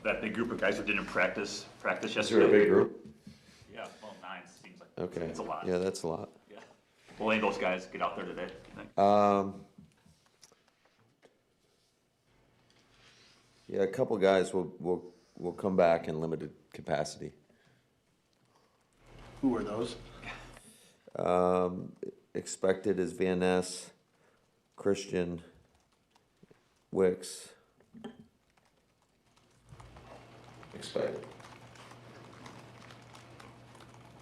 that big group of guys who didn't practice Is yesterday. there a big group? Yeah, well, 9 seems like Okay. it's a lot. Yeah, that's a lot. Yeah. Will any of those guys get out there today, you think? Yeah, a couple guys will come back in limited capacity. Who are those? Expected is Van Ness, Christian, Wicks. Expected.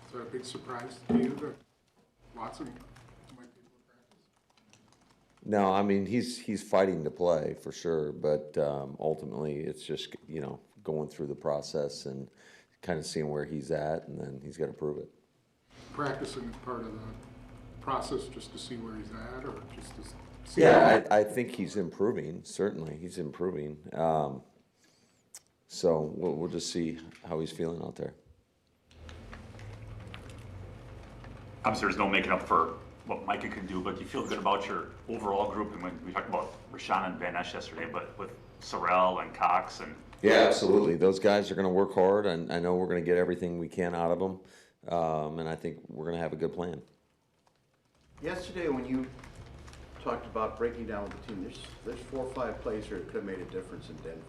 Is that a big surprise to you that Watson might be able to practice? No, I mean he's fighting to play for sure, but ultimately it's just going through the process and kind of seeing where he's at, and then he's got to prove it. Practicing is part of the process just to see where he's at, or just to see? Yeah, I think he's improving. Certainly, he's improving. So we'll just see how he's feeling out there. Obviously, there's no making up for what Micah can do, but you feel good about your overall group. And when we talked about Rashawn and Van Ness yesterday, but with Sorrell and Cox and Yeah, absolutely. Those guys are going to work hard, and I know we're going to get everything we can out of them. And I think we're going to have a good plan. Yesterday, when you talked about breaking down with the team, there's 4 or 5 plays here that could have made a difference in Denver.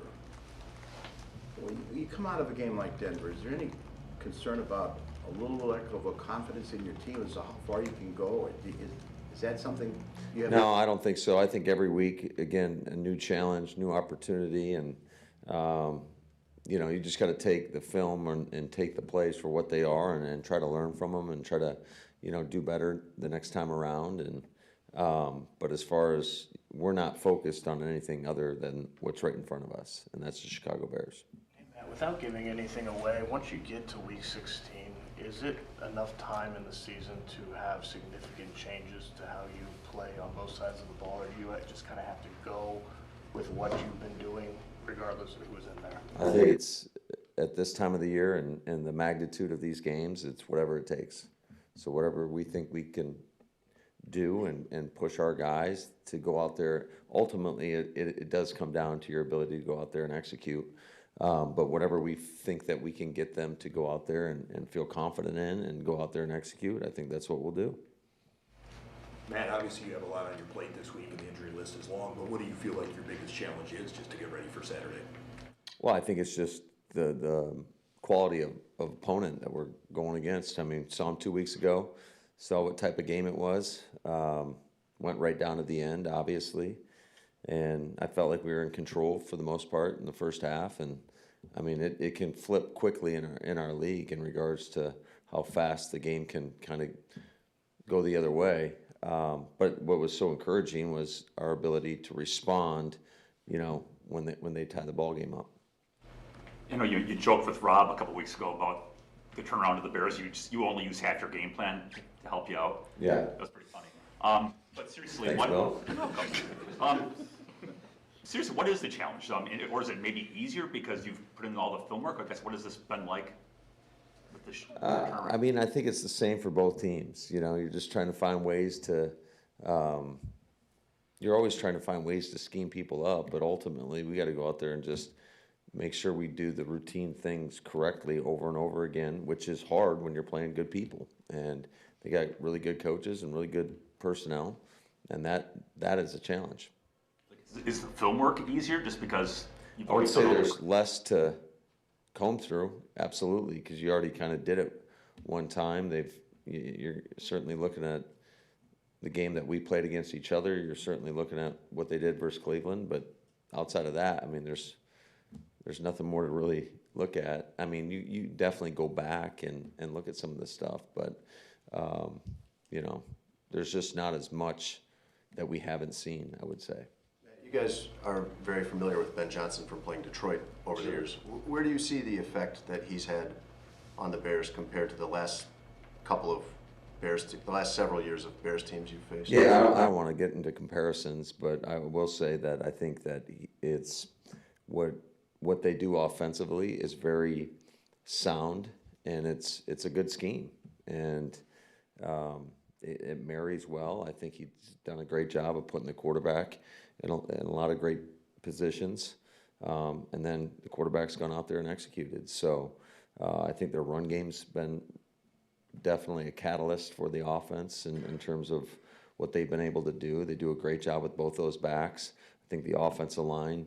When you come out of a game like Denver, is there any concern about a little lack of a confidence in your team as to how far you can go? Is that something you have? No, I don't think so. I think every week, again, a new challenge, new opportunity, and you just got to take the film and take the plays for what they are, and try to learn from them, and try to do better the next time around. And but as far as we're not focused on anything other than what's right in front of us, and that's the Chicago Bears. Hey, Matt, without giving anything away, once you get to week 16, is it enough time in the season to have significant changes to how you play on both sides of the ball, or do you just kind of have to go with what you've been doing regardless of who's in there? I think it's at this time of the year and the magnitude of these games, it's whatever it takes. So whatever we think we can do and push our guys to go out there. Ultimately, it does come down to your ability to go out there and execute. But whatever we think that we can get them to go out there and feel confident in and go out there and execute, I think that's what we'll do. Matt, obviously you have a lot on your plate this week and the injury list is long, but what do you feel like your biggest challenge is just to get ready for Saturday? Well, I think it's just the quality of opponent that we're going against. I mean, saw him 2 weeks ago, saw what type of game it was, went right down to the end, obviously, and I felt like we were in control for the most part in the first half. And I mean, it can flip quickly in our league in regards to how fast the game can kind of go the other way. But what was so encouraging was our ability to respond, when they tie the ball game up. you joked with Rob a couple weeks ago about the turnaround of the Bears. You only use half your game plan to help you out. Yeah. That was pretty funny. But seriously, Thanks, Bill. Seriously, what is the challenge? Or is it maybe easier because you've put in all the film work? I guess, what has this been like with the turnaround? I mean, I think it's the same for both teams. You're just trying to find ways to. You're always trying to find ways to scheme people up, but ultimately we got to go out there and just make sure we do the routine things correctly over and over again, which is hard when you're playing good people. And they got really good coaches and really good personnel, and that is a challenge. Is the film work easier just because you've I would already say done all the there's less to comb through, absolutely, because you already kind of did it one time. You're certainly looking at the game that we played against each other. You're certainly looking at what they did versus Cleveland, but outside of that, I mean, there's nothing more to really look at. I mean, you definitely go back and look at some of this stuff, but there's just not as much that we haven't seen, I would say. You guys are very familiar with Ben Johnson from playing Detroit over the years. Where do you see the effect that he's had on the Bears compared to the last several years of Bears teams you've faced? Yeah, I don't want to get into comparisons, but I will say that I think that it's what they do offensively is very sound, and it's a good scheme, and it marries well. I think he's done a great job of putting the quarterback in a lot of great positions. And then the quarterback's gone out there and executed. So I think their run game's been definitely a catalyst for the offense in terms of what they've been able to do. They do a great job with both those backs. I think the offensive line,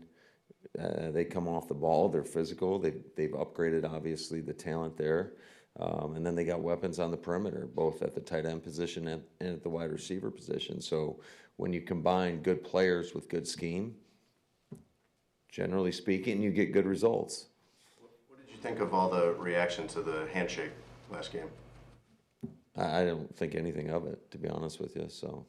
they come off the ball. They're physical. They've upgraded, obviously, the talent there. And then they got weapons on the perimeter, both at the tight end position and at the wide receiver position. So when you combine good players with good scheme, generally speaking, you get good results. What did you think of all the reaction to the handshake last game? I don't think anything of it, to be honest with you. So,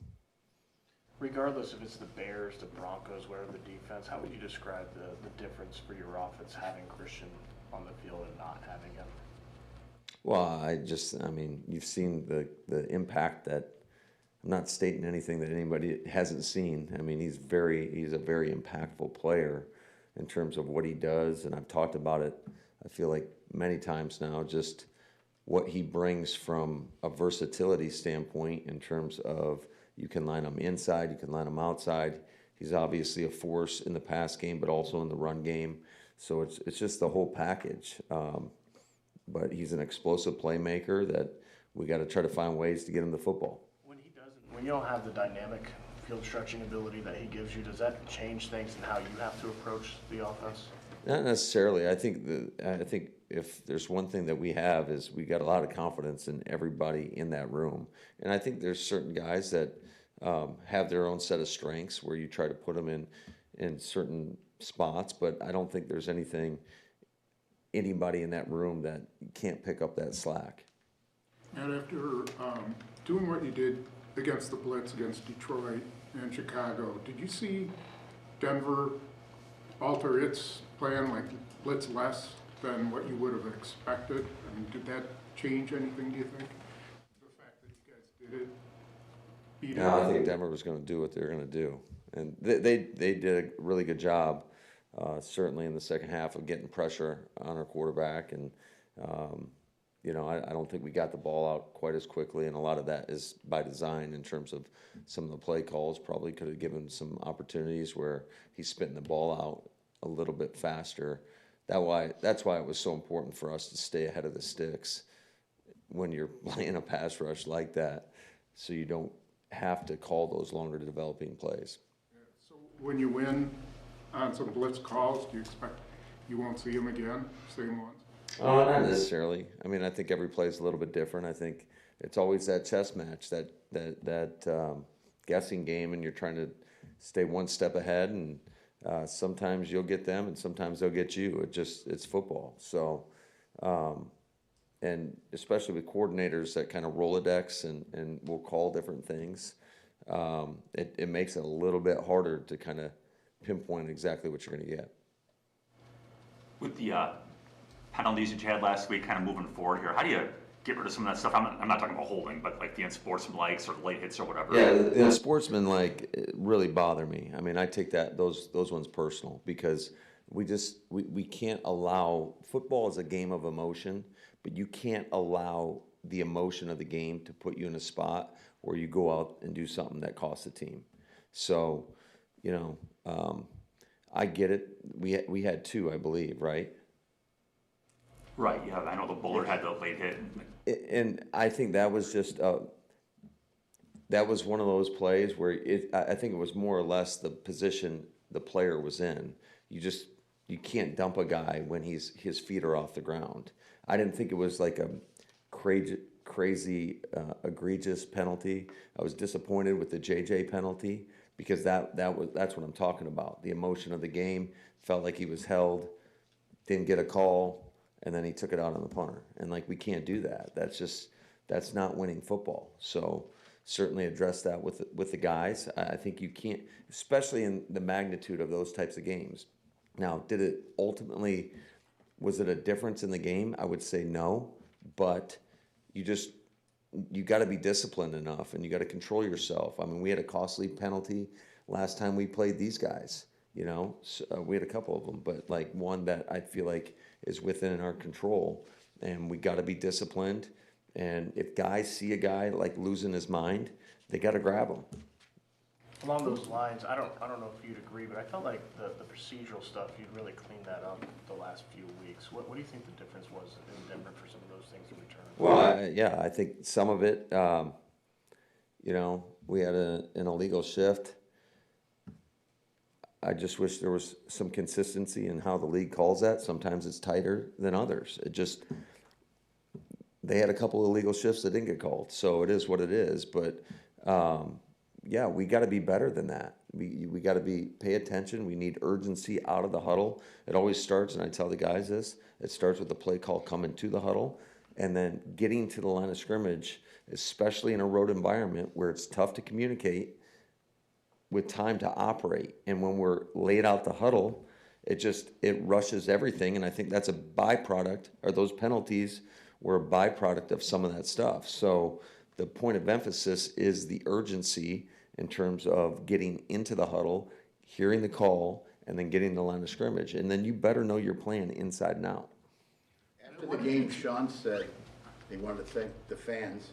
Regardless if it's the Bears, the Broncos, whatever the defense, how would you describe the difference for your offense having Christian on the field and not having him? well, I mean, you've seen the impact that. I'm not stating anything that anybody hasn't seen. I mean, he's a very impactful player in terms of what he does, and I've talked about it, I feel like many times now, just what he brings from a versatility standpoint in terms of you can line him inside, you can line him outside. He's obviously a force in the pass game, but also in the run game. So it's just the whole package. But he's an explosive playmaker that we got to try to find ways to get him the football. When you don't have the dynamic field stretching ability that he gives you, does that change things in how you have to approach the offense? Not necessarily. I think if there's one thing that we have is we got a lot of confidence in everybody in that room, and I think there's certain guys that have their own set of strengths where you try to put them in certain spots, but I don't think there's anybody in that room that can't pick up that slack. And after doing what you did against the Blitz, against Detroit and Chicago, did you see Denver alter its plan, like blitz less than what you would have expected? I mean, did that change anything, do you think? The fact that you guys did it? Beat it? No, I think Denver was going to do what they were going to do, and they did a really good job, certainly in the second half of getting pressure on our quarterback, and I don't think we got the ball out quite as quickly, and a lot of that is by design in terms of some of the play calls. Probably could have given some opportunities where he's spitting the ball out a little bit faster. That's why it was so important for us to stay ahead of the sticks when you're playing a pass rush like that, so you don't have to call those longer developing plays. So when you win on some blitz calls, do you expect you won't see them again, same ones? Not necessarily. I mean, I think every play is a little bit different. I think it's always that chess match, that guessing game, and you're trying to stay one step ahead. And sometimes you'll get them, and sometimes they'll get you. It's football. So, and especially with coordinators that kind of Rolodex and will call different things, it makes it a little bit harder to kind of pinpoint exactly what you're going to get. With the penalties that you had last week, kind of moving forward here, how do you get rid of some of that stuff? I'm not talking about holding, but like the unsportsmanlike or late hits or whatever. Yeah, the unsportsmanlike really bother me. I mean, I take those ones personal because we can't allow, football is a game of emotion, but you can't allow the emotion of the game to put you in a spot where you go out and do something that costs the team. So, I get it. We had two, I believe, right? Right, yeah, I know the Bullard had the late hit. And I think that was just that was one of those plays where I think it was more or less the position the player was in. You can't dump a guy when his feet are off the ground. I didn't think it was like a crazy egregious penalty. I was disappointed with the JJ penalty because that's what I'm talking about. The emotion of the game, felt like he was held, didn't get a call, and then he took it out on the punter. And we can't do that. That's not winning football. So certainly address that with the guys. I think you can't, especially in the magnitude of those types of games. Now, was it a difference in the game? I would say no, but you got to be disciplined enough, and you got to control yourself. I mean, we had a costly penalty last time we played these guys. So, we had a couple of them, but one that I feel like is within our control, and we got to be disciplined. And if guys see a guy losing his mind, they got to grab him. Along those lines, I don't know if you'd agree, but I felt like the procedural stuff, you'd really cleaned that up the last few weeks. What do you think the difference was in Denver for some of those things in return? Well, yeah, I think some of it, you know, we had an illegal shift. I just wish there was some consistency in how the league calls that. Sometimes it's tighter than others. They had a couple of illegal shifts that didn't get called, so it is what it is. But yeah, we got to be better than that. We got to pay attention. We need urgency out of the huddle. It always starts, and I tell the guys this, it starts with the play call coming to the huddle, and then getting to the line of scrimmage, especially in a road environment where it's tough to communicate with time to operate. And when we're laid out the huddle, it rushes everything. And I think that's a byproduct, or those penalties were a byproduct of some of that stuff. So the point of emphasis is the urgency in terms of getting into the huddle, hearing the call, and then getting the line of scrimmage. And then you better know your plan inside and out. After the game, Sean said he wanted to thank the fans,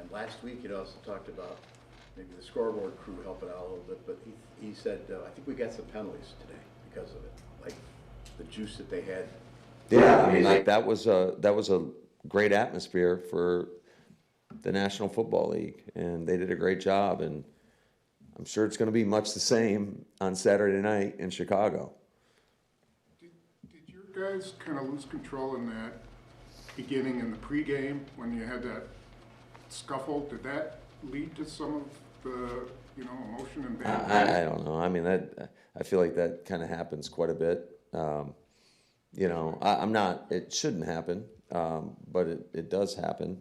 and last week he'd also talked about maybe the scoreboard crew helping out a little bit, but he said, I think we got some penalties today because of it, like the juice that they had. Yeah, I mean, like that was a great atmosphere for the National Football League, and they did a great job, and I'm sure it's going to be much the same on Saturday night in Chicago. Did your guys kind of lose control in that beginning in the pregame when you had that scuffle? Did that lead to some of the, emotion and bad? I don't know. I mean, I feel like that kind of happens quite a bit. I'm not. It shouldn't happen, but it does happen.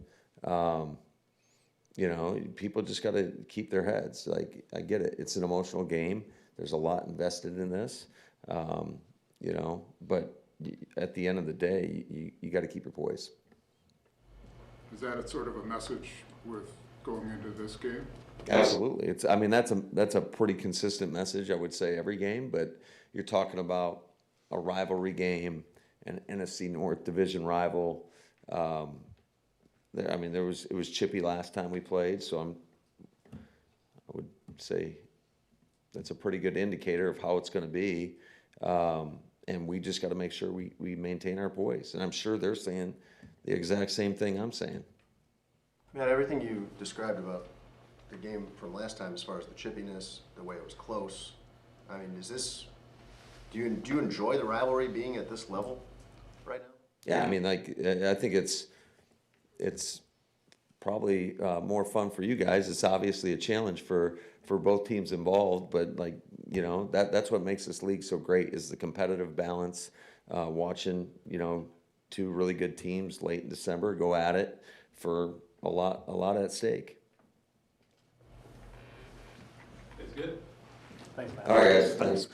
People just got to keep their heads. Like, I get it. It's an emotional game. There's a lot invested in this, but at the end of the day, you got to keep your poise. Is that a sort of a message with going into this game? Absolutely. That's a pretty consistent message, I would say, every game, but you're talking about a rivalry game, an NFC North division rival. It was chippy last time we played, so I would say that's a pretty good indicator of how it's going to be. And we just got to make sure we maintain our poise. And I'm sure they're saying the exact same thing I'm saying. Matt, everything you described about the game from last time, as far as the chippiness, the way it was close, I mean, do you enjoy the rivalry being at this level right now? Yeah, I mean, I think it's probably more fun for you guys. It's obviously a challenge for both teams involved, but that's what makes this league so great is the competitive balance. Watching two really good teams late in December go at it for a lot at stake. It's good. Thanks, Matt. All right, guys. Thanks.